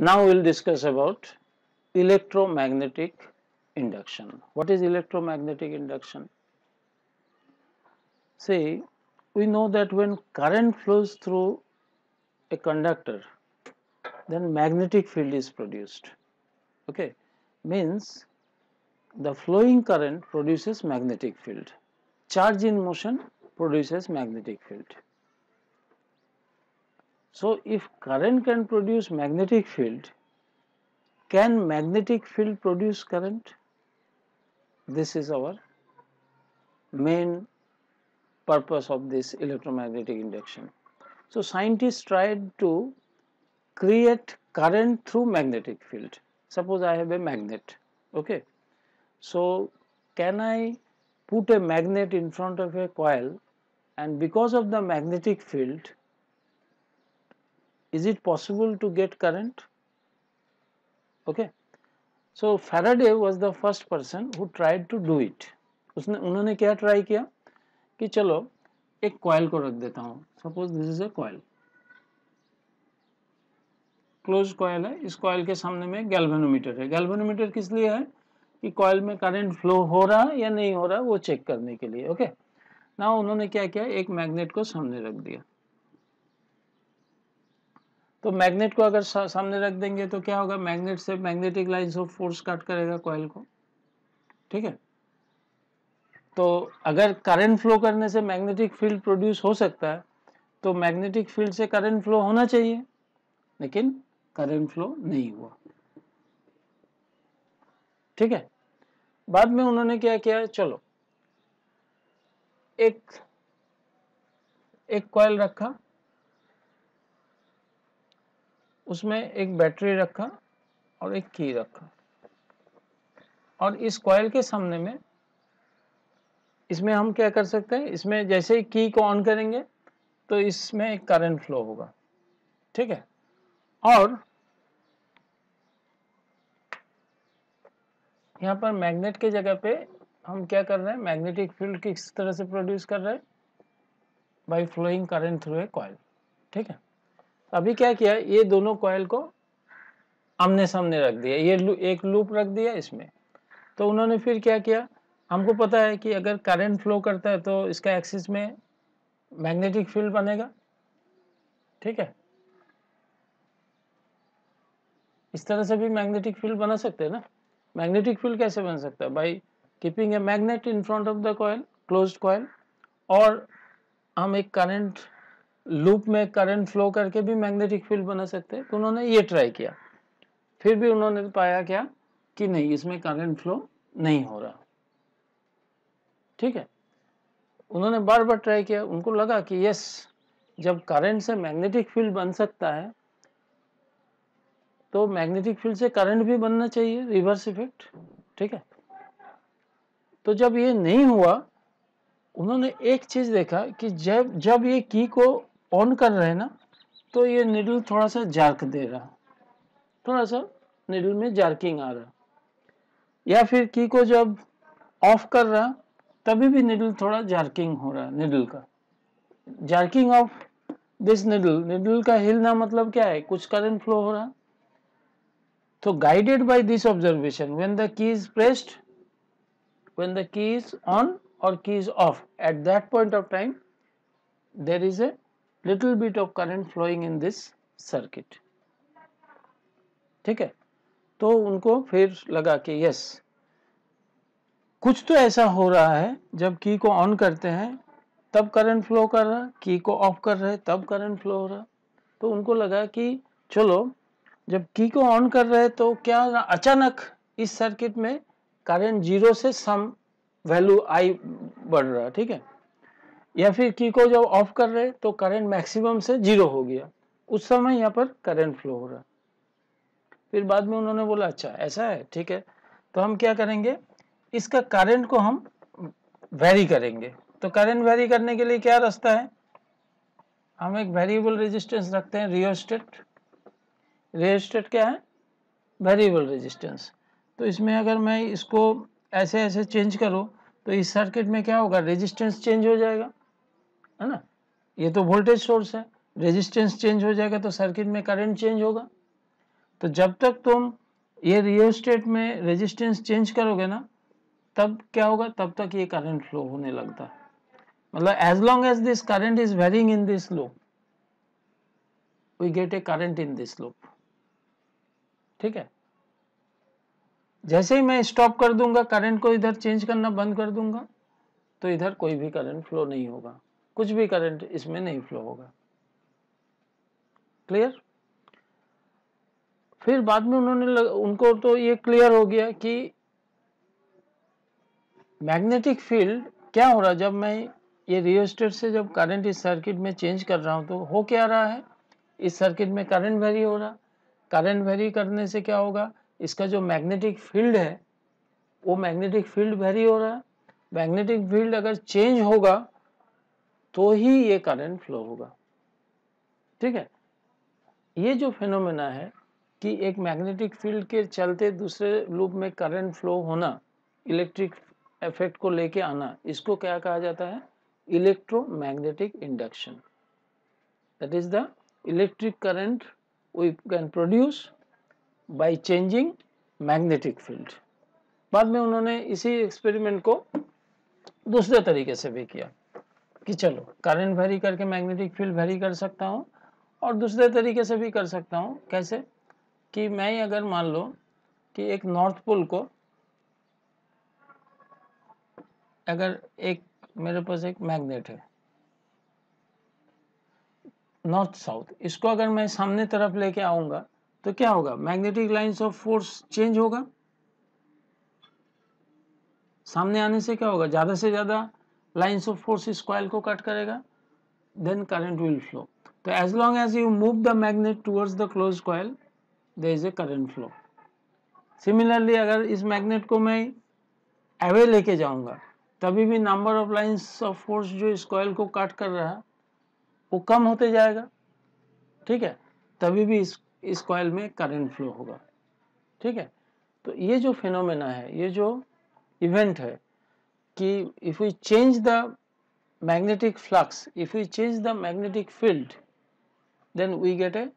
Now we'll discuss about electromagnetic induction. What is electromagnetic induction? See, we know that when current flows through a conductor, then magnetic field is produced. Okay, means the flowing current produces magnetic field. Charge in motion produces magnetic field. So if current can produce magnetic field, can magnetic field produce current? This is our main purpose of this electromagnetic induction. So scientists tried to create current through magnetic field. Suppose I have a magnet, okay. So can I put a magnet in front of a coil, and because of the magnetic field, is it possible to get current? Okay. So Faraday was the first person who tried to do it. उन्होंने क्या try किया कि चलो एक coil को रख देता हूँ. Suppose this is a coil, close coil है. इस कॉइल के सामने में गैल्वेनोमीटर है. गैल्वेनोमीटर किस लिए है कि कॉइल में करंट फ्लो हो रहा है या नहीं हो रहा वो चेक करने के लिए. ओके. नाउ उन्होंने क्या किया, एक मैग्नेट को सामने रख दिया. तो मैग्नेट को अगर सामने रख देंगे तो क्या होगा, मैग्नेट से magnetic lines of force cut करेगा कॉइल को. ठीक है. तो अगर करंट फ्लो करने से मैग्नेटिक फील्ड प्रोड्यूस हो सकता है तो मैग्नेटिक फील्ड से करंट फ्लो होना चाहिए, लेकिन करंट फ्लो नहीं हुआ. ठीक है. बाद में उन्होंने क्या किया, चलो एक कॉइल रखा, उसमें एक बैटरी रखा और एक की रखा, और इस कॉइल के सामने में इसमें हम क्या कर सकते हैं, इसमें जैसे ही की को ऑन करेंगे तो इसमें एक करंट फ्लो होगा. ठीक है. और यहाँ पर मैग्नेट के जगह पे हम क्या कर रहे हैं, मैग्नेटिक फील्ड किस तरह से प्रोड्यूस कर रहे हैं, by flowing current through a coil. ठीक है. अभी क्या किया, ये दोनों कॉइल को आमने सामने रख दिया, ये एक लूप रख दिया इसमें. तो उन्होंने फिर क्या किया, हमको पता है कि अगर करंट फ्लो करता है तो इसका एक्सिस में मैग्नेटिक फील्ड बनेगा. ठीक है. इस तरह से भी मैग्नेटिक फील्ड बना सकते हैं ना. मैग्नेटिक फील्ड कैसे बन सकता है, by keeping a magnet in front of the coil, closed coil, और हम एक करंट लूप में करंट फ्लो करके भी मैग्नेटिक फील्ड बना सकते हैं. तो उन्होंने ये ट्राई किया, फिर भी उन्होंने पाया क्या कि नहीं, इसमें करंट फ्लो नहीं हो रहा. ठीक है. उन्होंने बार बार ट्राई किया, उनको लगा कि यस, जब करंट से मैग्नेटिक फील्ड बन सकता है तो मैग्नेटिक फील्ड से करंट भी बनना चाहिए, रिवर्स इफेक्ट. ठीक है. तो जब ये नहीं हुआ, उन्होंने एक चीज देखा कि जब ये की को ऑन कर रहे हैं ना, तो ये निडल थोड़ा सा जार्क दे रहा, थोड़ा सा निडल में जार्किंग आ रहा. या फिर की को जब ऑफ कर रहा तभी भी निडल थोड़ा जार्किंग हो रहा. निडल का जार्किंग ऑफ दिस निडल का हिलना मतलब क्या है, कुछ करंट फ्लो हो रहा. तो guided by this observation, when the key is pressed, when the key is on or key is off, at that point of time there is a little bit of current flowing in this circuit. ठीक है. तो उनको फिर लगा कि yes, कुछ तो ऐसा हो रहा है, जब की को ऑन करते हैं तब करंट फ्लो कर रहा, की को ऑफ कर रहे तब करंट फ्लो हो रहा. तो उनको लगा कि चलो, जब की को ऑन कर रहे तो क्या अचानक इस सर्किट में करंट जीरो से सम वैल्यू आई बढ़ रहा. ठीक है. या फिर की को जब ऑफ कर रहे तो करंट मैक्सिमम से जीरो हो गया, उस समय यहाँ पर करंट फ्लो हो रहा. फिर बाद में उन्होंने बोला अच्छा ऐसा है, ठीक है, तो हम क्या करेंगे, इसका करंट को हम वेरी करेंगे. तो करंट वेरी करने के लिए क्या रास्ता है, हम एक वेरिएबल रेजिस्टेंस रखते हैं, रियोस्टेट. रियोस्टेट क्या है, वेरिएबल रेजिस्टेंस. तो इसमें अगर मैं इसको ऐसे ऐसे चेंज करूं तो इस सर्किट में क्या होगा, रेजिस्टेंस चेंज हो जाएगा, है ना. ये तो वोल्टेज सोर्स है, रेजिस्टेंस चेंज हो जाएगा तो सर्किट में करंट चेंज होगा. तो जब तक तुम ये रियोस्टेट में रेजिस्टेंस चेंज करोगे ना, तब क्या होगा, तब तक ये करंट फ्लो होने लगता है। मतलब as long as this current is varying in this loop, we get a current in this loop. ठीक है, जैसे ही मैं स्टॉप कर दूंगा, करंट को इधर चेंज करना बंद कर दूंगा, तो इधर कोई भी करंट फ्लो नहीं होगा, कुछ भी करंट इसमें नहीं फ्लो होगा। क्लियर? फिर बाद में उनको तो ये क्लियर हो गया कि मैग्नेटिक फील्ड क्या हो रहा, जब मैं ये रियोस्टेट से जब करंट इस सर्किट में चेंज कर रहा हूं तो हो क्या रहा है, इस सर्किट में करंट वेरी हो रहा। करंट वेरी करने से क्या होगा, इसका जो मैग्नेटिक फील्ड है वो मैग्नेटिक फील्ड वेरी हो रहा है। मैग्नेटिक फील्ड अगर चेंज होगा तो ही ये करंट फ्लो होगा। ठीक है, ये जो फिनोमेना है कि एक मैग्नेटिक फील्ड के चलते दूसरे लूप में करंट फ्लो होना, इलेक्ट्रिक इफेक्ट को लेके आना, इसको क्या कहा जाता है, electromagnetic induction. That is the electric current we can produce by changing magnetic field. बाद में उन्होंने इसी एक्सपेरिमेंट को दूसरे तरीके से भी किया कि चलो करंट वेरी करके मैग्नेटिक फील्ड वेरी कर सकता हूँ, और दूसरे तरीके से भी कर सकता हूँ। कैसे कि मैं अगर मान लो कि एक नॉर्थ पोल को, अगर एक मेरे पास एक मैग्नेट है नॉर्थ साउथ, इसको अगर मैं सामने तरफ लेके आऊंगा तो क्या होगा, magnetic lines of force change होगा। सामने आने से क्या होगा, ज्यादा से ज्यादा लाइंस ऑफ फोर्स इस कॉइल को कट करेगा, देन करंट विल फ्लो। तो as long as you move the magnet towards the close coil, there is a current flow. Similarly अगर इस मैग्नेट को मैं अवे लेके जाऊंगा, तभी भी number of lines of force जो इस कॉइल को काट कर रहा है वो कम होते जाएगा। ठीक है, तभी भी इस कॉइल में करंट फ्लो होगा। ठीक है, तो ये जो फिनोमेना है, ये जो इवेंट है कि if we change the magnetic flux, if we change the magnetic field, then we get a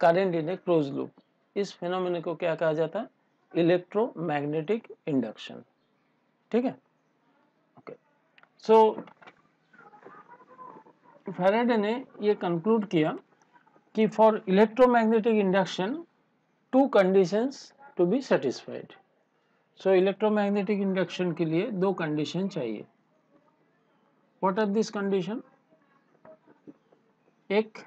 current in a close loop. इस फिनोमेना को क्या कहा जाता है, इलेक्ट्रोमैग्नेटिक इंडक्शन। ठीक है, ओके। सो फैराडे ने ये कंक्लूड किया कि for electromagnetic induction two conditions to be satisfied. So electromagnetic induction के लिए दो कंडीशन चाहिए। What are this condition? एक,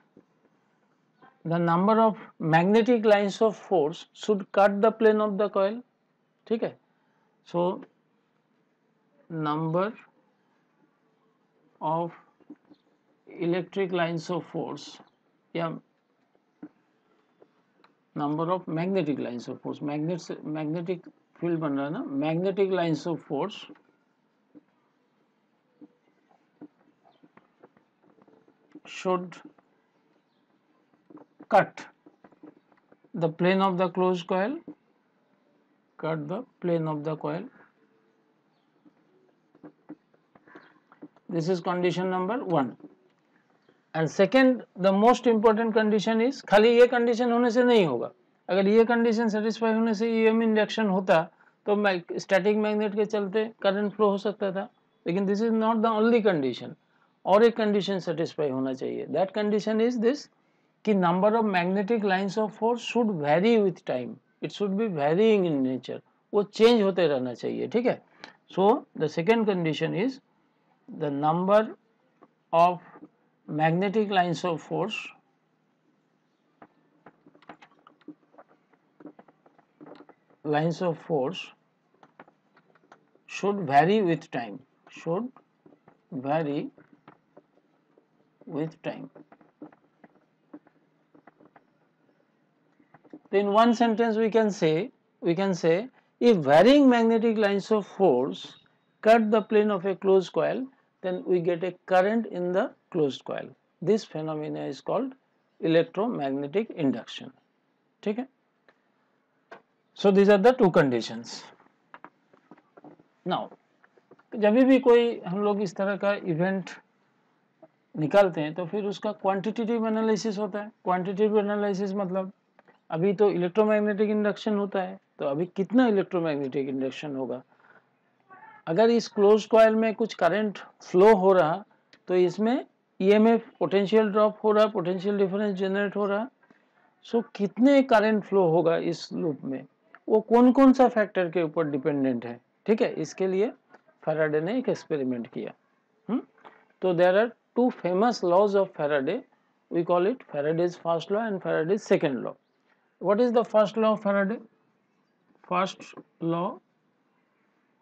the number of magnetic lines of force should cut the plane of the coil. ठीक है, so number of electric lines of force या number of magnetic lines of force, magnetic field बन रहा है ना, magnetic lines of force should cut the plane of the closed coil, cut the plane of the coil. This is condition number 1. And second, the most important condition is, खाली ये condition होने से नहीं होगा। अगर ये condition satisfy होने से EM इंडक्शन होता तो स्टैटिक मैग्नेट के चलते करंट फ्लो हो सकता था, लेकिन this is not the only condition. और एक कंडीशन सेटिस्फाई होना चाहिए, दैट कंडीशन इज दिस कि number of magnetic lines of force should very with time, it should be varying in nature, वो चेंज होते रहना चाहिए। ठीक है, so the second condition is the number of magnetic lines of force should vary with time, should vary with time. So in one sentence we can say if varying magnetic lines of force cut the plane of a closed coil, then we get a current in the closed coil. This phenomena is called electromagnetic induction. ठीक है, so these are the two conditions. Now जब भी कोई हम लोग इस तरह का इवेंट निकालते हैं तो फिर उसका क्वांटिटेटिव एनालिसिस होता है। क्वांटिटेटिव एनालिसिस मतलब अभी तो इलेक्ट्रोमैग्नेटिक इंडक्शन होता है, तो अभी कितना इलेक्ट्रोमैग्नेटिक इंडक्शन होगा? अगर इस क्लोज कॉइल में कुछ करंट फ्लो हो रहा तो इसमें ईएमएफ पोटेंशियल ड्रॉप हो रहा, पोटेंशियल डिफरेंस जनरेट हो रहा। सो कितने करंट फ्लो होगा इस लूप में, वो कौन कौन सा फैक्टर के ऊपर डिपेंडेंट है, ठीक है। इसके लिए फैराडे ने एक एक्सपेरिमेंट किया। तो there are two famous laws of Faraday, we call it Faraday's first law and Faraday's second law. What is the first law of Faraday? First law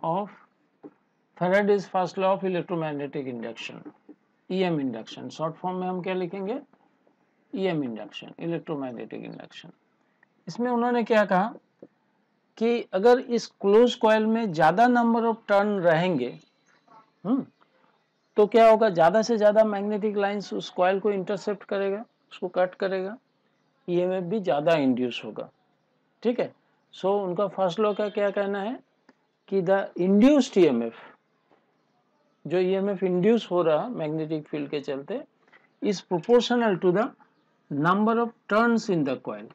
of Faraday's first law of electromagnetic induction, EM induction, short form में हम क्या लिखेंगे? EM induction, electromagnetic induction. इसमें उन्होंने क्या कहा कि अगर इस क्लोज कॉइल में ज्यादा नंबर ऑफ टर्न रहेंगे, तो क्या होगा? ज्यादा से ज्यादा मैग्नेटिक लाइंस उस कॉइल को इंटरसेप्ट करेगा, उसको कट करेगा, ईएमएफ भी ज्यादा इंड्यूस होगा, ठीक है। सो उनका फर्स्ट लॉ का क्या कहना है कि द इंड्यूस्ड ईएमएफ, जो ईएमएफ इंड्यूस हो रहा मैग्नेटिक फील्ड के चलते, is proportional to the number of turns in the coil,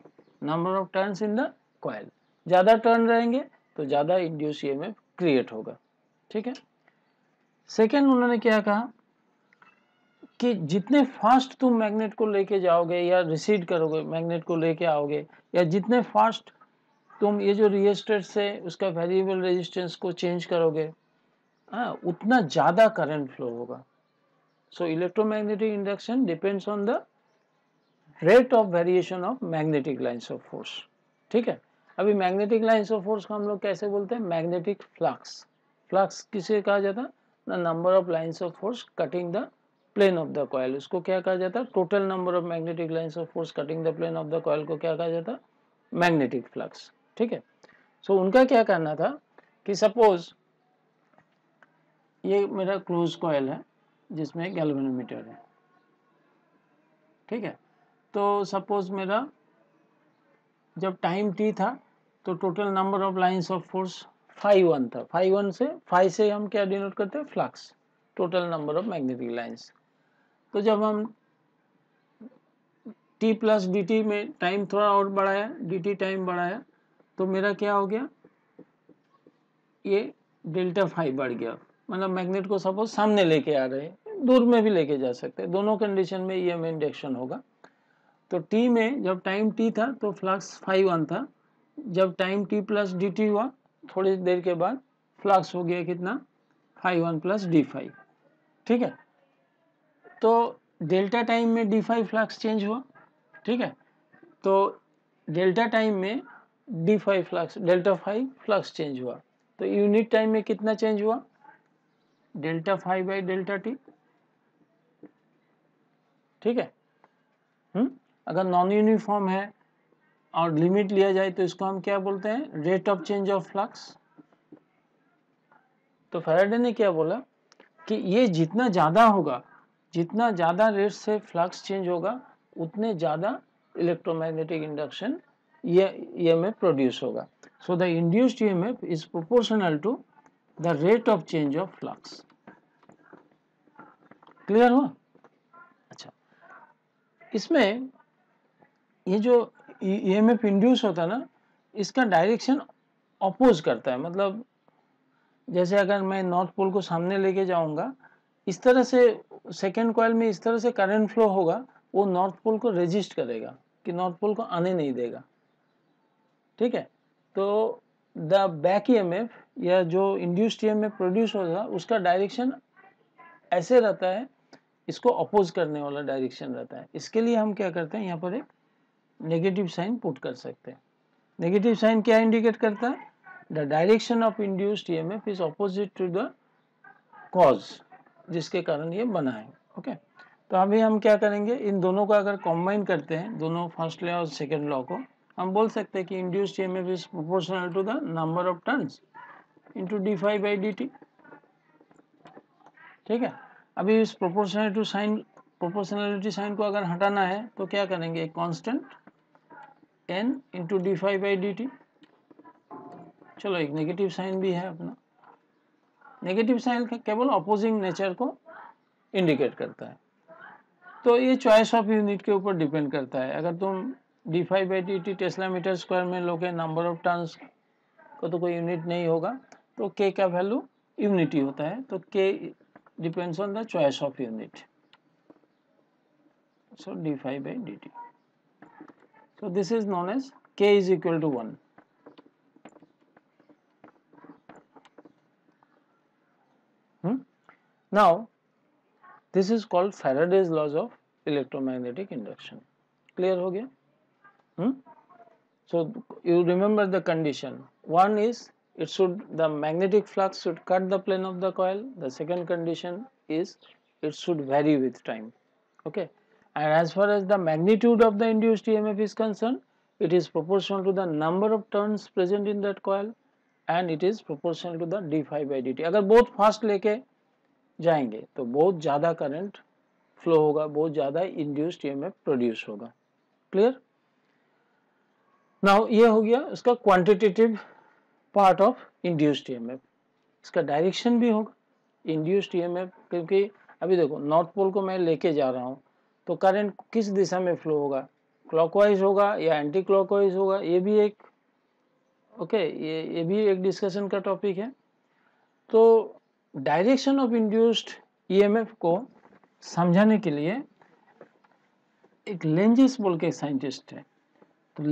number of turns in the coil. ज्यादा टर्न रहेंगे तो ज्यादा इंड्यूस ईएमएफ क्रिएट होगा, ठीक है। सेकेंड उन्होंने क्या कहा कि जितने फास्ट तुम मैग्नेट को लेके जाओगे या रिसीड करोगे, मैग्नेट को लेके आओगे, या जितने फास्ट तुम ये जो रिएस्टर से उसका वेरिएबल रेजिस्टेंस को चेंज करोगे, उतना ज्यादा करंट फ्लो होगा। So electromagnetic induction depends on the rate of variation of magnetic lines of force, ठीक है। अभी मैग्नेटिक लाइंस ऑफ फोर्स को हम लोग कैसे बोलते हैं? Magnetic flux. फ्लक्स किसे कहा जाता है? The number of lines of force cutting the plane of the coil, उसको क्या कहा जाता है? Total number of magnetic lines of force cutting the plane of the coil को क्या कहा जाता है? मैग्नेटिक फ्लक्स, ठीक है। सो उनका क्या कहना था कि सपोज ये मेरा क्लोज कॉइल है जिसमें गैल्वेनोमीटर है, ठीक है। तो सपोज मेरा जब टाइम टी था तो total number of lines of force 5 था। 5 से हम क्या डिनोट करते हैं? Flux, total number of magnetic lines. तो जब हम t प्लस डी टी में टाइम थोड़ा और बढ़ाया, डी टी टाइम बढ़ाया, तो मेरा क्या हो गया? ये डेल्टा 5 बढ़ गया। मतलब मैग्नेट को सपोज सामने लेके आ रहे हैं, दूर में भी लेके जा सकते हैं, दोनों कंडीशन में ईएम इंडक्शन होगा। तो t में जब टाइम t था तो फ्लक्स 5 था, जब time t plus D T हुआ थोड़ी देर के बाद फ्लक्स हो गया कितना? 5 प्लस d5, ठीक है। तो डेल्टा टाइम में d5 फ्लक्स चेंज हुआ, ठीक है। तो डेल्टा टाइम में d5 flux, delta 5 flux change हुआ, तो यूनिट टाइम में कितना चेंज हुआ? डेल्टा 5 बाई डेल्टा टी, ठीक है। अगर नॉन यूनिफॉर्म है और लिमिट लिया जाए तो इसको हम क्या बोलते हैं? Rate of change of flux. तो फैराडे ने क्या बोला कि ये जितना ज्यादा होगा, जितना ज्यादा रेट से फ्लक्स चेंज होगा, उतने ज्यादा इलेक्ट्रोमैग्नेटिक इंडक्शन ईएमएफ प्रोड्यूस होगा। So the induced EMF is proportional to the rate of change of flux. Clear हुआ? अच्छा, इसमें ये जो ईएमएफ इंड्यूस होता है ना, इसका डायरेक्शन अपोज करता है। मतलब जैसे अगर मैं नॉर्थ पोल को सामने लेके जाऊंगा, इस तरह से सेकेंड कॉइल में इस तरह से करंट फ्लो होगा, वो नॉर्थ पोल को रेजिस्ट करेगा कि नॉर्थ पोल को आने नहीं देगा, ठीक है। तो द बैक ईएमएफ या जो इंड्यूस्ड ईएमएफ प्रोड्यूस होगा, उसका डायरेक्शन ऐसे रहता है, इसको अपोज करने वाला डायरेक्शन रहता है। इसके लिए हम क्या करते हैं? यहाँ पर एक नेगेटिव साइन पुट कर सकते हैं। नेगेटिव साइन क्या इंडिकेट करता है? The direction of induced EMF is opposite to the cause, जिसके कारण ये बना है, ओके। तो अभी हम क्या करेंगे? इन दोनों को अगर कॉम्बाइन करते हैं, दोनों फर्स्ट लॉ और सेकेंड लॉ को, हम बोल सकते हैं कि induced EMF is proportional to the number of turns into d5 by dt, ठीक है। अभी इस प्रोपोर्शनलिटी साइन को अगर हटाना है तो क्या करेंगे? एक constant n into d5 by dt। चलो, एक नेगेटिव साइन भी है अपना। नेगेटिव साइन केवल अपोजिंग नेचर को इंडिकेट करता है। तो ये चॉइस ऑफ यूनिट के ऊपर डिपेंड करता है। अगर तुम d5/dt टेस्ला मीटर स्क्वायर में लोगे, नंबर ऑफ टर्न्स को तो कोई यूनिट नहीं होगा, तो k का वैल्यू यूनिट ही होता है, तो k depends on the choice of unit, so d5/dt, so this is known as k is equal to 1. Now this is called Faraday's laws of electromagnetic induction. Clear हो गया? So you remember the condition. One is the magnetic flux should cut the plane of the coil. The second condition is it should vary with time. Okay. And as far as the magnitude of the induced EMF is concerned, it is proportional to the number of turns present in that coil, and it is proportional to the d5/dt. अगर बहुत fast लेके जाएंगे तो बहुत ज़्यादा current flow होगा, बहुत ज़्यादा इंड्यूस्ड ईएमएफ प्रोड्यूस होगा. क्लियर? नाउ ये हो गया इसका quantitative part of induced EMF. इसका डायरेक्शन भी होगा इंड्यूस्ड ईएमएफ, क्योंकि अभी देखो नॉर्थ पोल को मैं लेके जा रहा हूँ तो करंट किस दिशा में फ्लो होगा, क्लॉकवाइज होगा या एंटी क्लॉकवाइज होगा, ये भी एक ये भी एक डिस्कशन का टॉपिक है. तो डायरेक्शन ऑफ इंड्यूस्ड ईएमएफ को समझाने के लिए एक लेंजेस बोल के साइंटिस्ट है, तो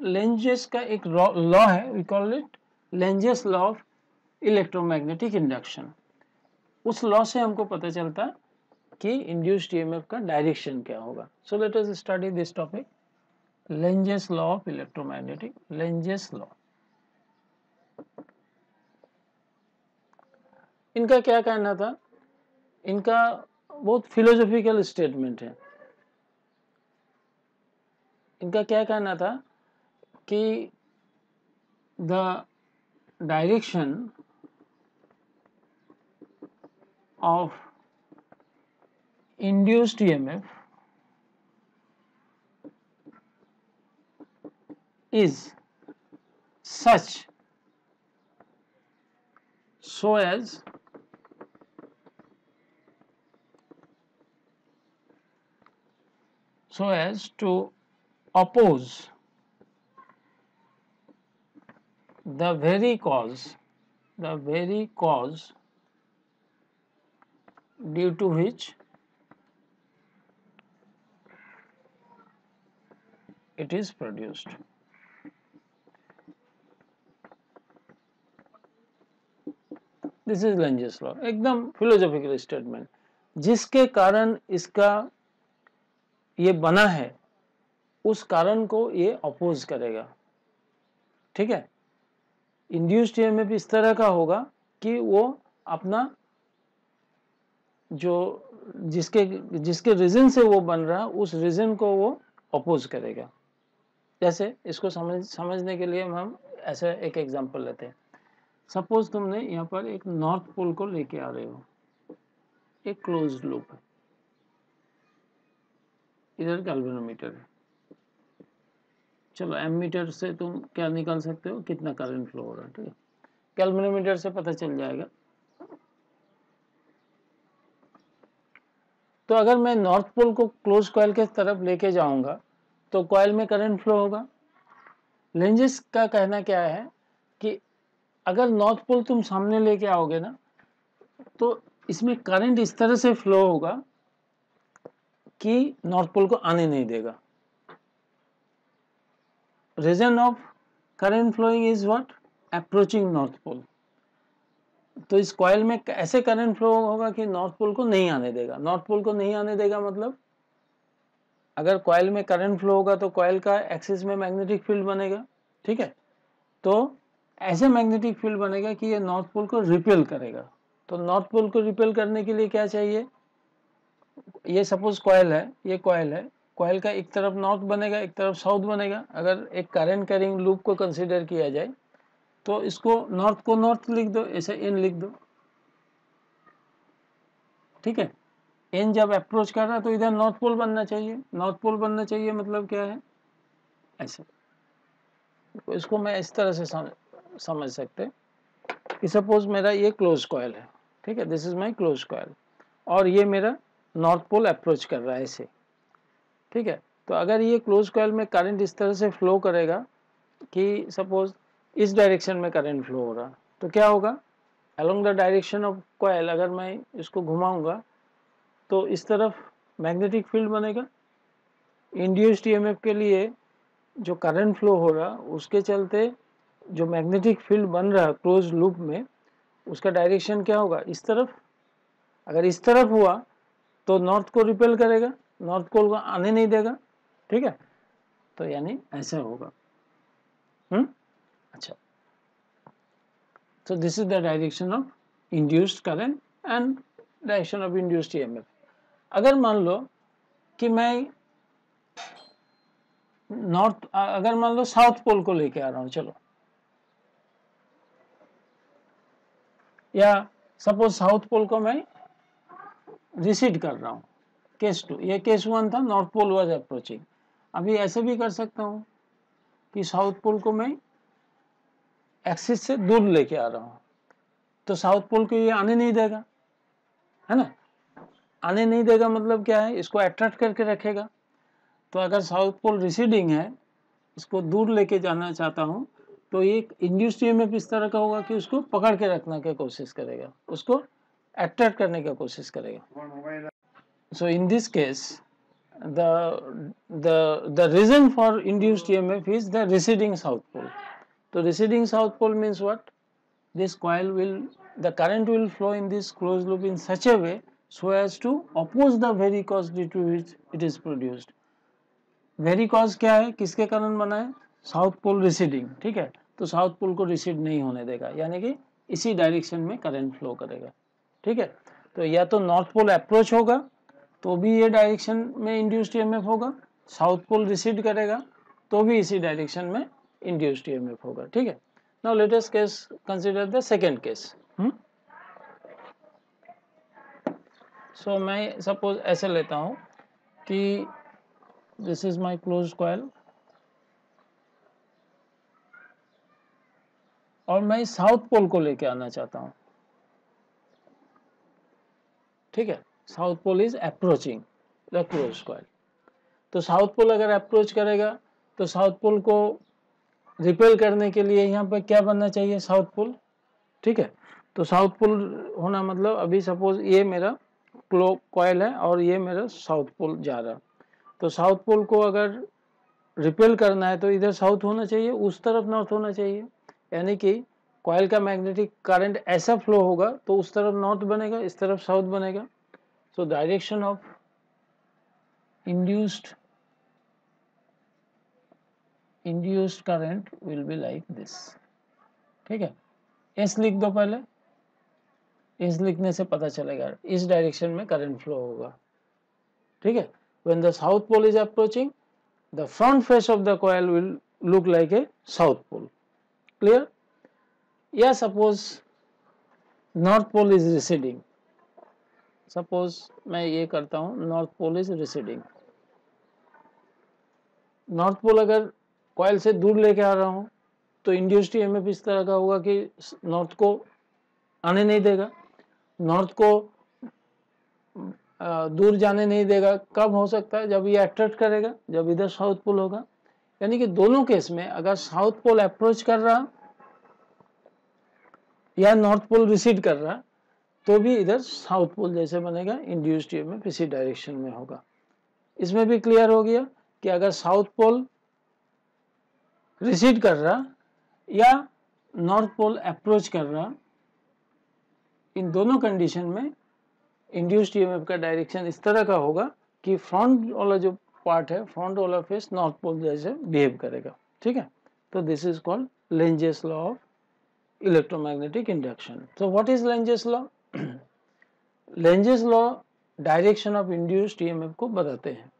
लेंजेस का एक लॉ है, we call it Lenz's law of electromagnetic induction. उस लॉ से हमको पता चलता कि इंड्यूस्ड ईएमएफ का डायरेक्शन क्या होगा. सो let us study this topic, Lenz's law of electromagnetic, Lenz's law. इनका क्या कहना था, इनका बहुत फिलोसॉफिकल स्टेटमेंट है. इनका क्या कहना था कि the direction of induced EMF is such so as to oppose the very cause due to which it is produced. This is Lenz's law, एकदम फिलोसॉफिकल स्टेटमेंट. जिसके कारण इसका ये बना है उस कारण को ये अपोज करेगा. ठीक है, इंड्यूस्ड ईएमएफ इस तरह का होगा कि वो अपना जो जिसके रीजन से वो बन रहा उस रीजन को वो अपोज करेगा. जैसे इसको समझने के लिए हम ऐसा एक एग्जांपल लेते हैं. सपोज तुमने यहाँ पर एक नॉर्थ पोल को लेके आ रहे हो, एक क्लोज्ड लूप है, इधर गैल्वेनोमीटर है. चलो एमीटर से तुम क्या निकाल सकते हो, कितना करंट फ्लो हो रहा है. ठीक है, गैल्वेनोमीटर से पता चल जाएगा. तो अगर मैं नॉर्थ पोल को क्लोज कॉइल के तरफ लेके जाऊंगा तो कॉइल में करंट फ्लो होगा. लेंजेस का कहना क्या है कि अगर नॉर्थ पोल तुम सामने लेके आओगे ना तो इसमें करंट इस तरह से फ्लो होगा कि नॉर्थ पोल को आने नहीं देगा. Reason of current flowing is what, approaching north pole. तो इस कॉइल में ऐसे करंट फ्लो होगा कि नॉर्थ पोल को नहीं आने देगा. नॉर्थ पोल को नहीं आने देगा मतलब अगर कॉइल में करंट फ्लो होगा तो कॉइल का एक्सिस में मैग्नेटिक फील्ड बनेगा. ठीक है, तो ऐसे मैग्नेटिक फील्ड बनेगा कि ये नॉर्थ पोल को रिपेल करेगा. तो नॉर्थ पोल को रिपेल करने के लिए क्या चाहिए, ये सपोज कॉइल है, ये कॉइल है, कॉइल का एक तरफ नॉर्थ बनेगा एक तरफ साउथ बनेगा. अगर एक करंट कैरिंग लूप को कंसीडर किया जाए तो इसको नॉर्थ को नॉर्थ लिख दो, ऐसे इन लिख दो. ठीक है, एन जब अप्रोच कर रहा है तो इधर नॉर्थ पोल बनना चाहिए. नॉर्थ पोल बनना चाहिए मतलब क्या है, ऐसे. तो इसको मैं इस तरह से समझ सकते कि सपोज मेरा ये क्लोज कॉइल है. ठीक है, this is my close coil और ये मेरा नॉर्थ पोल अप्रोच कर रहा है ऐसे. ठीक है, तो अगर ये क्लोज कॉइल में करंट इस तरह से फ्लो करेगा कि सपोज इस डायरेक्शन में करंट फ्लो हो रहा, तो क्या होगा, along the direction of coil अगर मैं इसको घुमाऊंगा तो इस तरफ मैग्नेटिक फील्ड बनेगा। इंड्यूस्ड ईएमएफ के लिए जो करंट फ्लो हो रहा उसके चलते जो मैग्नेटिक फील्ड बन रहा क्लोज लूप में, उसका डायरेक्शन क्या होगा, इस तरफ। अगर इस तरफ हुआ तो नॉर्थ को रिपेल करेगा, नॉर्थ पोल को आने नहीं देगा, ठीक है। तो यानी ऐसा होगा। अच्छा, so this is the direction of induced current and direction of induced EMF। अगर मान लो कि मैं अगर मान लो साउथ पोल को लेके आ रहा हूं, चलो, या सपोज साउथ पोल को मैं रिसीड कर रहा हूं, केस 2, ये केस 1 था, नॉर्थ पोल वाज अप्रोचिंग। अभी ऐसे भी कर सकता हूं कि साउथ पोल को मैं एक्सिस से दूर लेके आ रहा हूं, तो साउथ पोल को ये आने नहीं देगा, है ना। आने नहीं देगा मतलब क्या है, इसको अट्रैक्ट करके रखेगा। तो अगर साउथ पोल रिसीडिंग है, इसको दूर लेके जाना चाहता हूं, तो एक इंड्यूस्ड ईएमएफ इस तरह का होगा कि उसको पकड़ के रखने की कोशिश करेगा, उसको अट्रैक्ट करने की कोशिश करेगा। So in this case the reason for induced EMF is the receding south pole. So receding south pole means what? This coil will, the current will flow in this closed loop in such a way so as to oppose the varicose due to which it is produced. वेरिकॉज क्या है, किसके कारण बना है, south पोल receding, ठीक है। तो south पोल को रिसीड नहीं होने देगा, यानी कि इसी डायरेक्शन में करंट फ्लो करेगा, ठीक है। तो या तो नॉर्थ पोल अप्रोच होगा तो भी ये डायरेक्शन में इंड्यूस्ड ईएमएफ होगा, साउथ पोल रिसीड करेगा तो भी इसी डायरेक्शन में इंड्यूस्ड ईएमएफ होगा, ठीक है। Now let us case consider the second case. So मैं सपोज ऐसे लेता हूं कि this is my closed coil और मैं साउथ पोल को लेके आना चाहता हूं, ठीक है। South pole is approaching the closed coil. तो साउथ पोल अगर अप्रोच करेगा तो साउथ पोल को रिपेल करने के लिए यहाँ पर क्या बनना चाहिए, साउथ पोल, ठीक है। तो साउथ पोल होना मतलब अभी सपोज ये मेरा कॉइल है और ये मेरा साउथ पोल जा रहा, तो साउथ पोल को अगर रिपेल करना है तो इधर साउथ होना चाहिए, उस तरफ नॉर्थ होना चाहिए, यानी कि कॉइल का मैग्नेटिक करंट ऐसा फ्लो होगा तो उस तरफ नॉर्थ बनेगा, इस तरफ साउथ बनेगा। So direction of induced current will be like this, ठीक है। एस लिख दो पहले, एस लिखने से पता चलेगा इस डायरेक्शन में करंट फ्लो होगा, ठीक है। When the south pole is approaching, the front face of the coil will look like a south pole, clear? Yeah, suppose north pole is receding, suppose मैं ये करता हूँ north pole is receding, north pole अगर coil से दूर लेके आ रहा हूँ तो इंड्यूस्ड ईएमएफ इस तरह का होगा कि नॉर्थ को आने नहीं देगा, नॉर्थ को दूर जाने नहीं देगा। कब हो सकता है, जब ये अट्रैक्ट करेगा, जब इधर साउथ पोल होगा। यानी कि दोनों केस में अगर साउथ पोल अप्रोच कर रहा या नॉर्थ पोल रिसीड कर रहा तो भी इधर साउथ पोल जैसे बनेगा, इंड्यूस्ड ईएमएफ इसी डायरेक्शन में होगा। इसमें भी क्लियर हो गया कि अगर साउथ पोल रिसीड कर रहा या नॉर्थ पोल अप्रोच कर रहा, इन दोनों कंडीशन में इंड्यूस्ड ईएमएफ का डायरेक्शन इस तरह का होगा कि फ्रंट वाला जो पार्ट है, फ्रंट वाला फेस नॉर्थ पोल जैसे बिहेव करेगा, ठीक है। तो this is called Lenz's law of electromagnetic induction. So what is Lenge's law? Lenge's law direction of induced EMF को बताते हैं।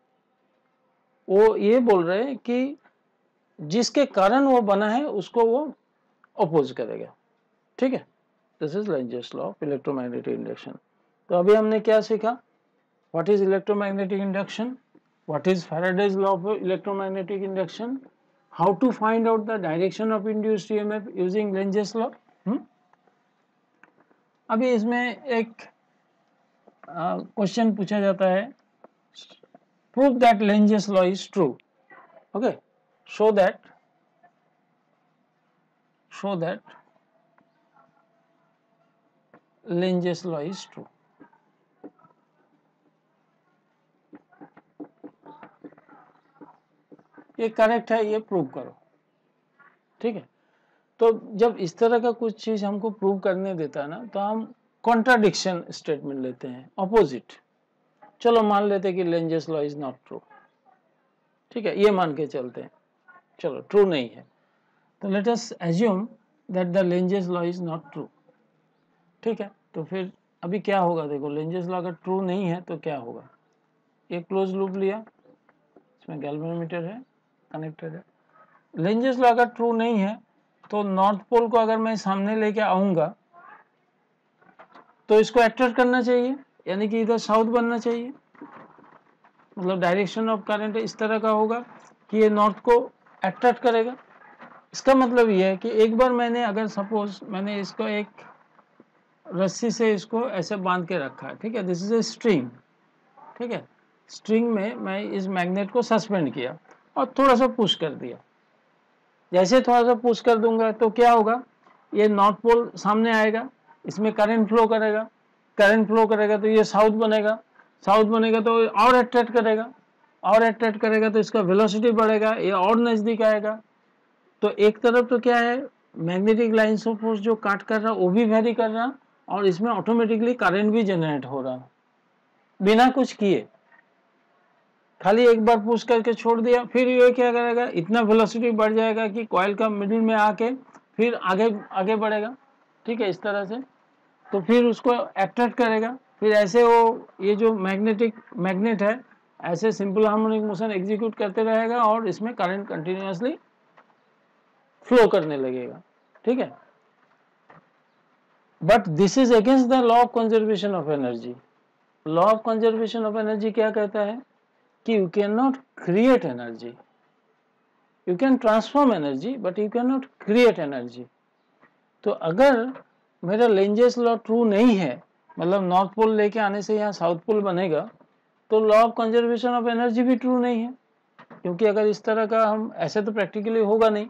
वो ये बोल रहे हैं कि जिसके कारण वो बना है उसको वो अपोज करेगा, ठीक है। This is Lenge's law of electromagnetic induction. तो अभी हमने क्या सीखा, what is electromagnetic induction, what is Faraday's law of electromagnetic induction, how to find out the direction of induced EMF using Lenge's law। अभी इसमें एक क्वेश्चन पूछा जाता है prove that Lenge's law is true. Okay, show that Lenge's law is true. ये correct है, ये prove करो। ठीक है, तो जब इस तरह का कुछ चीज हमको प्रूव करने देता है ना, तो हम कॉन्ट्राडिक्शन स्टेटमेंट लेते हैं, ऑपोजिट। चलो मान लेते हैं कि Lenz's law is not true. ठीक है, ये मान के चलते हैं, चलो ट्रू नहीं है, तो let us assume that the Lenz's law is not true. ठीक है, तो फिर अभी क्या होगा, देखो लेंजेस लॉ अगर ट्रू नहीं है तो क्या होगा, एक क्लोज लूप लिया, इसमें गैल्वेनोमीटर है, कनेक्टेड है। लेंजेस लॉ अगर ट्रू नहीं है तो नॉर्थ पोल को अगर मैं सामने लेके आऊंगा तो इसको अट्रैक्ट करना चाहिए, यानी कि इधर साउथ बनना चाहिए। मतलब डायरेक्शन ऑफ करंट इस तरह का होगा कि ये नॉर्थ को अट्रैक्ट करेगा। इसका मतलब ये है कि एक बार मैंने, अगर सपोज मैंने इसको एक रस्सी से इसको ऐसे बांध के रखा है, ठीक है, दिस इज ए स्ट्रिंग। ठीक है, स्ट्रिंग में मैं इस मैग्नेट को सस्पेंड किया और थोड़ा सा पुश कर दिया। जैसे थोड़ा सा पुश कर दूंगा तो क्या होगा, ये नॉर्थ पोल सामने आएगा, इसमें करंट फ्लो करेगा, करंट फ्लो करेगा तो ये साउथ बनेगा, साउथ बनेगा तो और अट्रैक्ट करेगा, और अट्रैक्ट करेगा तो इसका वेलोसिटी बढ़ेगा, ये और नजदीक आएगा। तो एक तरफ तो क्या है, मैग्नेटिक लाइन्स ऑफ फोर्स जो काट कर रहा वो भी वेरी कर रहा, और इसमें ऑटोमेटिकली करंट भी जनरेट हो रहा बिना कुछ किए। खाली एक बार पुश करके छोड़ दिया, फिर ये क्या करेगा, इतना वेलोसिटी बढ़ जाएगा कि कॉइल का मिडिल में आके फिर आगे आगे बढ़ेगा। ठीक है, इस तरह से, तो फिर उसको अट्रैक्ट करेगा, फिर ऐसे वो ये जो मैग्नेट है ऐसे सिंपल हार्मोनिक मोशन एग्जीक्यूट करते रहेगा और इसमें करंट कंटिन्यूअसली फ्लो करने लगेगा। ठीक है, but this is against the law of conservation of energy. Law of conservation of energy क्या कहता है कि you can not create energy, you can transform energy but you can not create energy. तो अगर मेरा लेंजेस लॉ ट्रू नहीं है, मतलब नॉर्थ पोल लेके आने से यहाँ साउथ पोल बनेगा, तो law of conservation of energy भी ट्रू नहीं है, क्योंकि अगर इस तरह का हम, ऐसे तो प्रैक्टिकली होगा नहीं,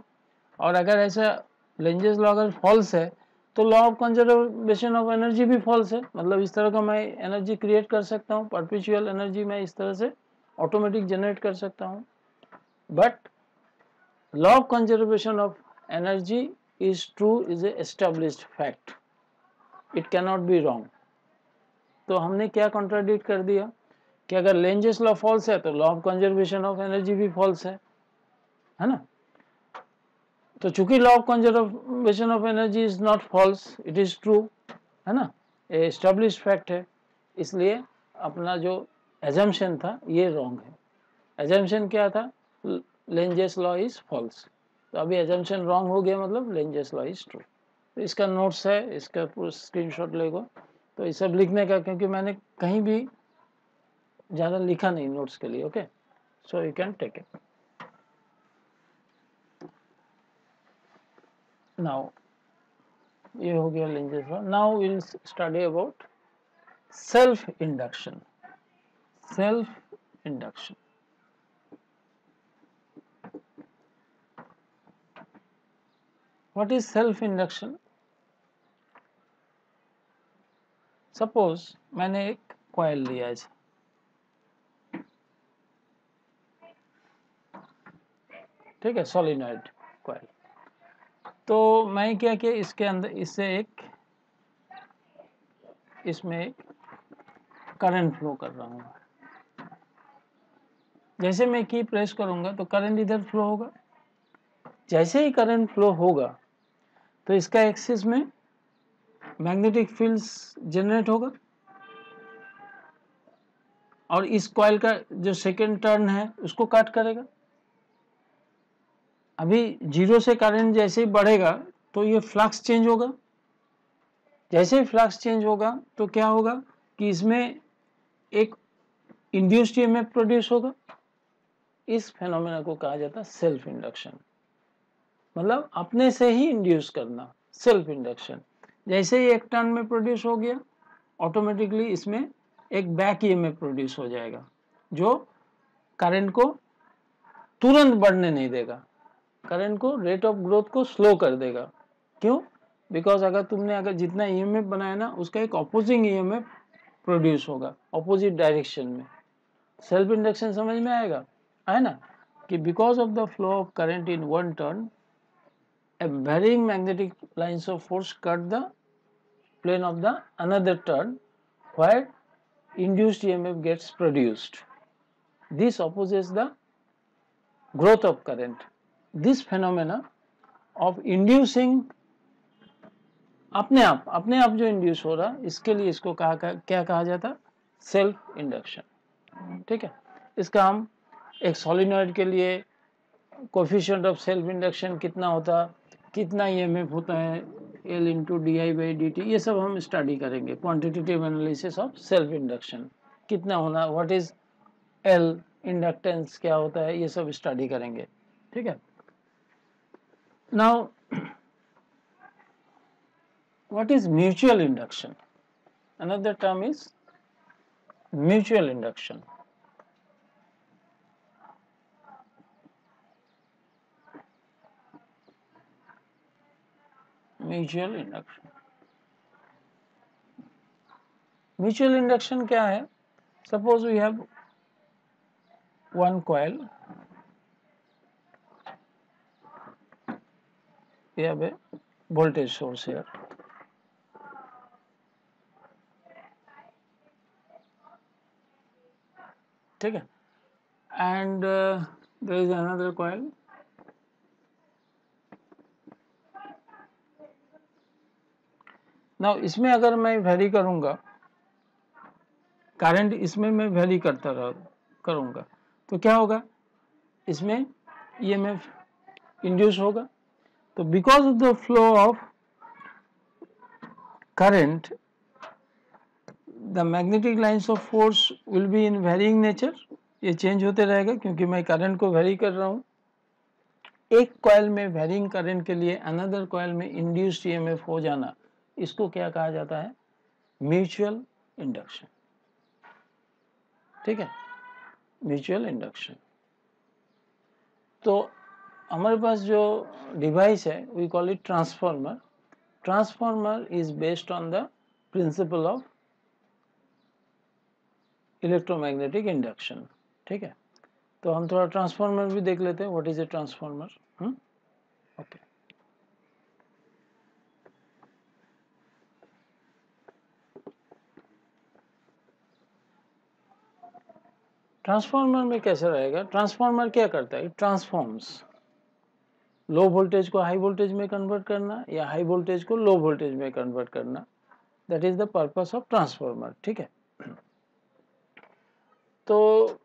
और अगर ऐसा लेंजेस लॉ अगर फॉल्स है तो law of conservation of energy भी फॉल्स है। मतलब इस तरह का मैं एनर्जी क्रिएट कर सकता हूँ, परपेचुअल एनर्जी मैं इस तरह से ऑटोमेटिक जनरेट कर सकता हूँ, but law of conservation of energy is true, is a established fact, it can not be wrong. तो हमने क्या कॉन्ट्राडिक्ट कर दिया कि अगर लेंजेस लॉ फॉल्स है तो law of conservation of energy भी फॉल्स है ना। तो चूंकि law of conservation of energy is not false, it is true, है ना, एस्टेब्लिश्ड फैक्ट है, इसलिए अपना जो एजम्पशन था ये रॉन्ग है। एजम्पशन क्या था, लेंजेस लॉ इज फॉल्स, तो अभी एजम्पशन रॉन्ग हो गया, मतलब लेंजेस लॉ इज ट्रू। तो इसका नोट्स है, इसका स्क्रीनशॉट लेगो, तो ये सब लिखने का, क्योंकि मैंने कहीं भी ज़्यादा लिखा नहीं नोट्स के लिए। Okay, so you can take it. Now ये हो गया Lenz's law. Now will study about self induction. Self induction, what is self induction? Suppose मैंने एक कॉइल लिया है, ठीक है, सोलिनॉइड कॉइल, तो मैं क्या किया, इसके अंदर इससे इसमें एक करंट फ्लो कर रहा हूँ। जैसे मैं की प्रेस करूंगा तो करंट इधर फ्लो होगा। जैसे ही करंट फ्लो होगा तो इसका एक्सिस में मैग्नेटिक फील्ड्स जनरेट होगा, और इस कॉइल का जो सेकेंड टर्न है उसको कट करेगा। अभी जीरो से करंट जैसे ही बढ़ेगा तो ये फ्लक्स चेंज होगा। जैसे ही फ्लक्स चेंज होगा तो क्या होगा कि इसमें एक इंड्यूस्ड ईएमएफ प्रोड्यूस होगा। इस फेनोमेना को कहा जाता है सेल्फ इंडक्शन, मतलब अपने से ही इंड्यूस करना, सेल्फ इंडक्शन। जैसे ही एक टर्न में प्रोड्यूस हो गया, ऑटोमेटिकली इसमें एक बैक ईएमएफ प्रोड्यूस हो जाएगा, जो करंट को तुरंत बढ़ने नहीं देगा, करंट को रेट ऑफ ग्रोथ को स्लो कर देगा। क्यों? बिकॉज अगर जितना ईएमएफ बनाया ना उसका एक ऑपोजिंग ईएमएफ प्रोड्यूस होगा ऑपोजिट डायरेक्शन में। सेल्फ इंडक्शन समझ में आएगा, है ना, कि because of the flow of current in one turn a varying magnetic lines of force cut the plane of the another turn where induced EMF gets produced. This opposes the growth of current. This phenomena of inducing अपने आप जो induce हो रहा, इसके लिए इसको क्या कहा जाता? Self induction. ठीक है, इसका हम एक सोलिनॉइड के लिए कोफिशिएंट ऑफ सेल्फ इंडक्शन कितना होता, कितना ईएमएफ होता है, L इंटू DI/dt, ये सब हम स्टडी करेंगे। Quantitative analysis of self induction कितना होना, व्हाट इज L, इंडक्टेंस क्या होता है, ये सब स्टडी करेंगे। ठीक है, now what is mutual induction? Another term is mutual induction. Mutual induction, mutual induction क्या है? Suppose we have one coil, we have a voltage source here, ठीक है, and there is another coil, now इसमें अगर मैं very करूंगा current, इसमें मैं वेरी करूंगा तो क्या होगा? इसमें ईएमएफ इंड्यूस होगा। तो because of the flow of current the magnetic lines of force will be in varying nature, ये चेंज होते रहेगा क्योंकि मैं करंट को वेरी कर रहा हूँ। एक कॉइल में वेरिंग करंट के लिए अनदर कॉइल में इंड्यूस्ड ईएमएफ हो जाना, इसको क्या कहा जाता है? Mutual induction. ठीक है, म्यूचुअल इंडक्शन। तो हमारे पास जो डिवाइस है we call it transformer. Transformer is based on the principle of electromagnetic induction. ठीक है, तो हम थोड़ा ट्रांसफार्मर भी देख लेते हैं, what is a transformer. Okay, transformer में कैसे रहेगा? ट्रांसफार्मर क्या करता है? ट्रांसफॉर्म्स, लो वोल्टेज को हाई वोल्टेज में कन्वर्ट करना या हाई वोल्टेज को लो वोल्टेज में कन्वर्ट करना, that is the purpose of transformer. ठीक है, तो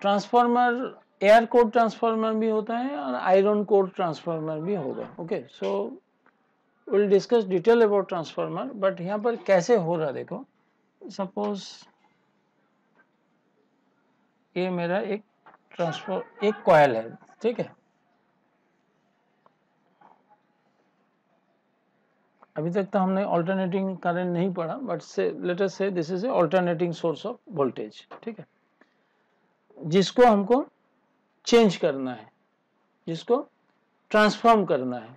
ट्रांसफार्मर एयर कोर ट्रांसफार्मर भी होता है और आयरन कोर ट्रांसफार्मर भी होगा। Okay, so will discuss detail about transformer, but यहाँ पर कैसे हो रहा देखो। सपोज ये मेरा एक कॉयल है, ठीक है, अभी तक तो हमने अल्टरनेटिंग करंट नहीं पढ़ा, बट से लेट अस से this is a alternating source of voltage. ठीक है, जिसको हमको चेंज करना है, जिसको ट्रांसफॉर्म करना है।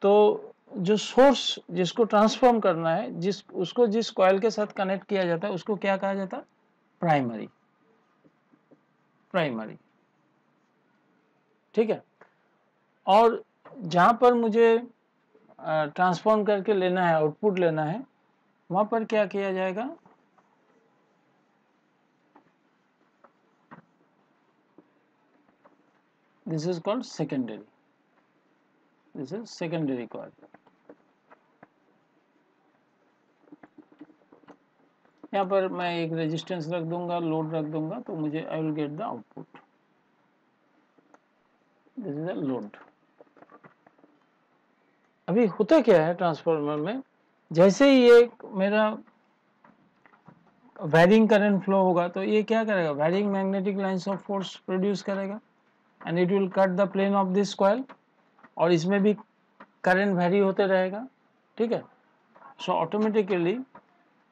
तो जो सोर्स जिसको ट्रांसफॉर्म करना है, उसको जिस कॉइल के साथ कनेक्ट किया जाता है उसको क्या कहा जाता है? प्राइमरी। ठीक है, और जहां पर मुझे ट्रांसफॉर्म करके लेना है, आउटपुट लेना है, वहां पर क्या किया जाएगा? This is called secondary, this is secondary coil. यहाँ पर मैं एक रेजिस्टेंस रख दूंगा, लोड रख दूंगा, तो मुझे I will get the output, this is a load. अभी होता क्या है ट्रांसफार्मर में, जैसे ही ये मेरा वैरिंग करंट फ्लो होगा तो ये क्या करेगा? Varying magnetic lines of force produce करेगा and it will cut the plane of this coil, और इसमें भी करंट वैरी होते रहेगा। ठीक है, सो ऑटोमेटिकली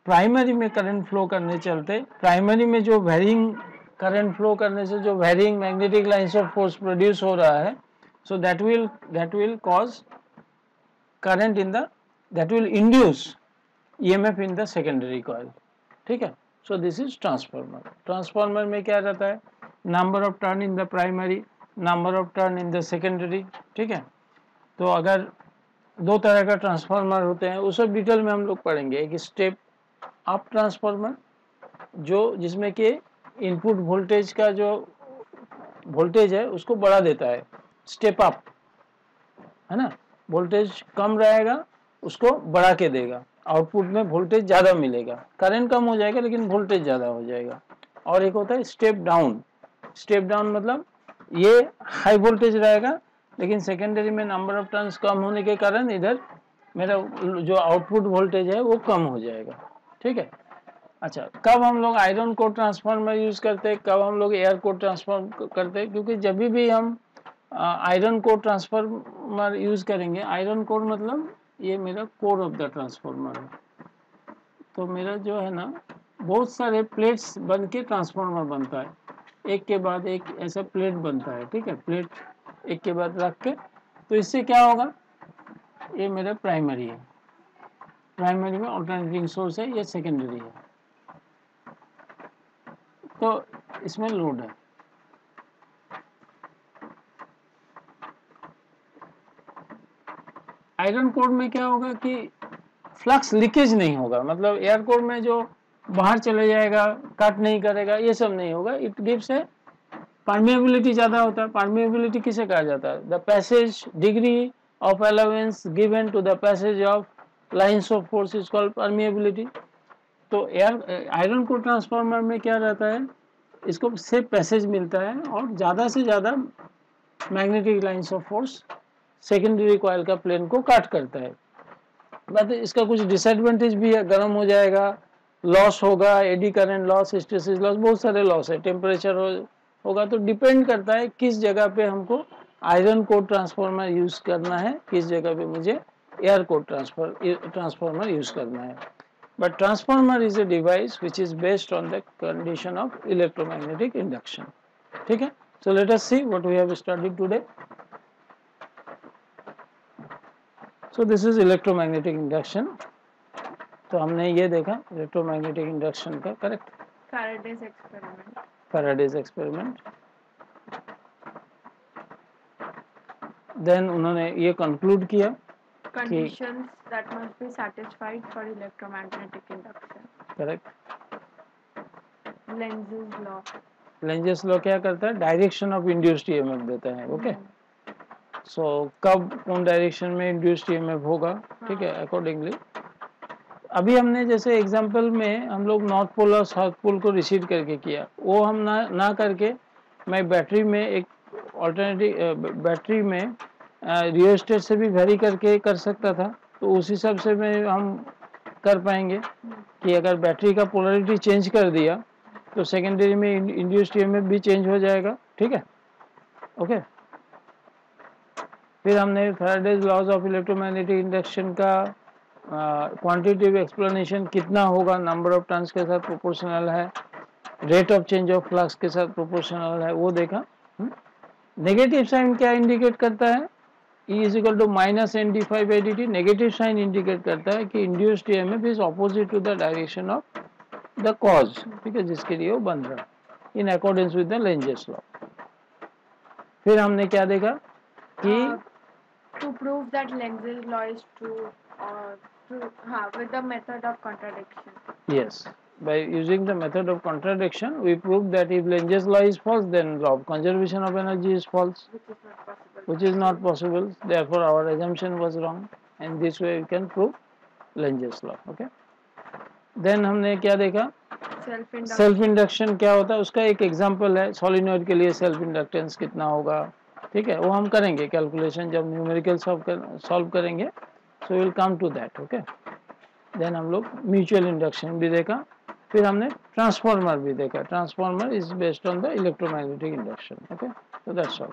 प्राइमरी में करंट फ्लो करने चलते प्राइमरी में जो वैरिंग करंट फ्लो करने से जो varying magnetic lines of force produce हो रहा है, so that will cause current in the, that will induce EMF in the secondary coil, ठीक है। So this is transformer. Transformer में क्या रहता है, number of turn in the primary, number of turn in the secondary, ठीक है। तो अगर दो तरह का ट्रांसफार्मर होते हैं, उस सब डिटेल में हम लोग पढ़ेंगे। एक स्टेप अप ट्रांसफार्मर, जो जिसमें कि इनपुट वोल्टेज का जो वोल्टेज है उसको बढ़ा देता है, स्टेप अप, है ना। वोल्टेज कम रहेगा उसको बढ़ा के देगा, आउटपुट में वोल्टेज ज़्यादा मिलेगा, करंट कम हो जाएगा लेकिन वोल्टेज ज़्यादा हो जाएगा। और एक होता है स्टेप डाउन। स्टेप डाउन मतलब ये हाई वोल्टेज रहेगा लेकिन सेकेंडरी में नंबर ऑफ टर्न्स कम होने के कारण इधर मेरा जो आउटपुट वोल्टेज है वो कम हो जाएगा, ठीक है। अच्छा, कब हम लोग आयरन कोर ट्रांसफार्मर यूज़ करते हैं, कब हम लोग एयर कोर ट्रांसफार्मर करते हैं, क्योंकि जब भी हम आयरन कोर ट्रांसफार्मर यूज़ करेंगे, आयरन कोर मतलब ये मेरा कोर ऑफ द ट्रांसफार्मर है। तो मेरा जो है ना बहुत सारे प्लेट्स बन के ट्रांसफार्मर बनता है, एक के बाद एक ऐसा प्लेट बनता है, ठीक है। प्लेट एक के बाद रख के, तो इससे क्या होगा, ये मेरा प्राइमरी है, प्राइमरी में अल्टरनेटिंग सोर्स है, ये सेकेंडरी है, तो इसमें लोड है। आयरन कोर में क्या होगा कि फ्लक्स लीकेज नहीं होगा, मतलब एयर कोर में जो बाहर चले जाएगा, कट नहीं करेगा, ये सब नहीं होगा। इट गिव्स है परमेबिलिटी ज़्यादा होता है। परमेबिलिटी किसे कहा जाता है, the passage degree of allowance given to the passage of lines of force is called permeability. तो एयर आयरन कोर ट्रांसफार्मर में क्या रहता है, इसको से पैसेज मिलता है और ज़्यादा से ज़्यादा magnetic lines of force secondary coil का प्लेन को काट करता है। बट इसका कुछ डिसएडवांटेज भी है, गर्म हो जाएगा, लॉस होगा, eddy current loss, hysteresis loss, बहुत सारे लॉस है, टेम्परेचर होगा। तो डिपेंड करता है किस जगह पे हमको आयरन कोर ट्रांसफार्मर यूज़ करना है, किस जगह पे मुझे एयर कोर ट्रांसफार्मर यूज़ करना है। But transformer is a device which is based on the condition of electromagnetic induction, ठीक है। So let us see what we have studied today. So this is electromagnetic induction. तो हमने ये देखा electromagnetic induction का, correct, Faraday's experiment. Faraday's experiment. Then उन्होंने ये conclude किया Conditions that must be satisfied for electromagnetic induction. Correct. Lenz's law. Lenz's law क्या करता है, डायरेक्शन ऑफ इंड्यूस्ड ईएमएफ देता है, ओके। सो कब कौन डायरेक्शन में इंड्यूस्ड ईएमएफ होगा, ठीक है, अकॉर्डिंगली। अभी हमने जैसे एग्जांपल में हम लोग नॉर्थ पोल और साउथ पोल को रिसीव करके किया, वो हम ना करके मैं बैटरी में एक ऑल्टरनेटिव बैटरी में रियोस्टेट से भी वेरी करके कर सकता था। तो उस हिसाब से मैं हम कर पाएंगे कि अगर बैटरी का पोलरिटी चेंज कर दिया तो सेकेंडरी में इंड्यूस्ड ईएमएफ भी चेंज हो जाएगा, ठीक है, ओके। फिर हमने Faraday's laws of electromagnetic induction का क्वांटिटेटिव एक्सप्लेनेशन कितना होगा, नंबर ऑफ टर्न्स के साथ प्रोपोर्शनल है, rate of change of flux के साथ प्रोपोर्शनल है, वो देखा। नेगेटिव साइन क्या इंडिकेट करता है, E is equal to minus ND5/dt। Negative sign indicate करता है कि induced EMF is opposite to the direction of the cause, ठीक है, जिसके लिए वो बन रहा है, in accordance with the Lenz's law. फिर हमने क्या देखा कि To prove that Lenz's law is true, with the method of contradiction. yes, by using the method of contradiction we proved that if Lenz's law is false then law of conservation of energy is false, which is not possible. Therefore our assumption was wrong, and this way we can prove Lenz's law, okay. then हमने क्या देखा, self induction क्या होता है, उसका एक example है, solenoid के लिए सेल्फ इंडक्टेंस कितना होगा, ठीक है, वो हम करेंगे कैलकुलेशन जब न्यूमेरिकल सॉल्व करेंगे, so will come to that, okay. Then हम लोग म्यूचुअल इंडक्शन भी देखा, फिर हमने ट्रांसफार्मर भी देखा। Transformer is based on the electromagnetic induction, okay. So that's all.